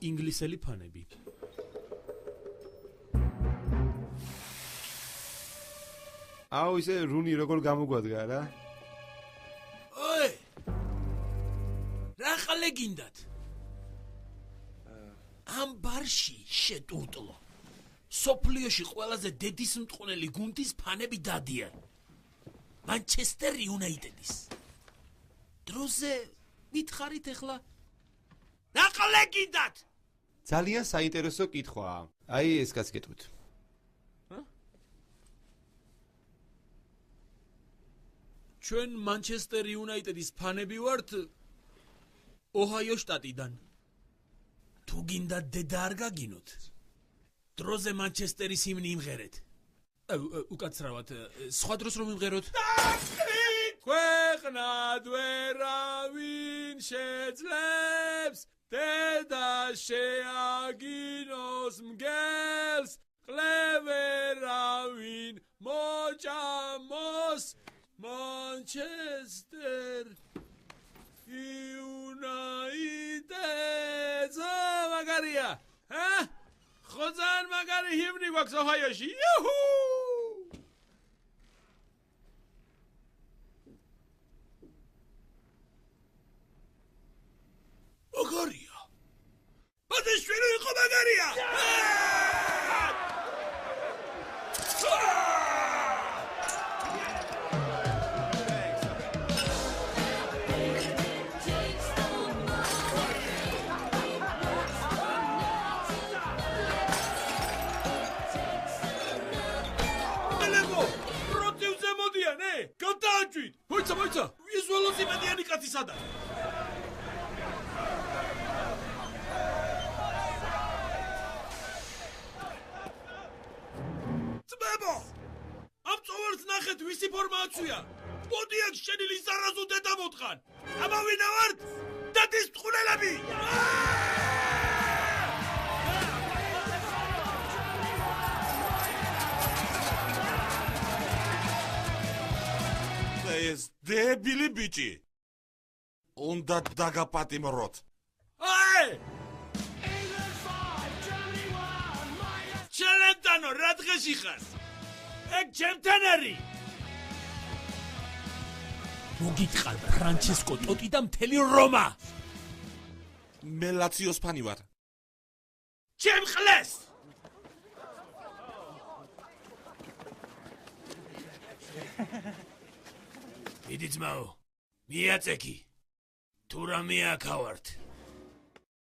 ინგლისელი ფანები. აუ ისე რუნი როგორ გამოგვადგა რა? ოე! რა ხალე გინდათ? ამ ბარში შეტურტლო. სოფლიოში ყველაზე დედის მტყუნელი გუნდის ფანები დადიან. Manchester United-ის. დროზე მითხარით ახლა? რა ხალე გინდათ? ძალიან საინტერესო კითხვაა. აი ეს კაც გეტყვით. ჩვენ Manchester United-ის ფანები ვართ ოჰაიო შტატიდან. თუ გინდათ დედა არ გაგინოთ. დროზე Manchester-ის ჰიმნი იმღერეთ. უკაცრავად, სხვა დროს რომ იმღეროთ? ქვეყნად ვერავინ შეძლებს დედა შეაგინოს მგელს ყლევერავინ მოჭამოს Manchester United მაგარია ხოძან მაგარი ჰიმნი გვაქვს ოჰაიოში იუჰუ მაგარია ბადეშვილი იყო მაგარია მოიცა, ვიზუალოზე მედიანი კაცი სადა? ძმებო! ამ წოვართ ნახეთ ვისი ფორმა აცვია? მოდი აქ შენილი ზარაზუ დედა მოტყან! ამავინა ვართ დედის მტყუნელები! ეს დებილი ბიჭი უნდა დაგაპატიმროთ აი ჩელენტანო რა დღეში ხარ ეგ ჩემთან არის მოგიტყალ ფრანჩესკო ტოტი და მთელი რომა მე ლაციოს ფანი ვარ ჩემ ყლეს დიდი ძმაო, მიაწექი, თუ რა მეაქავართ.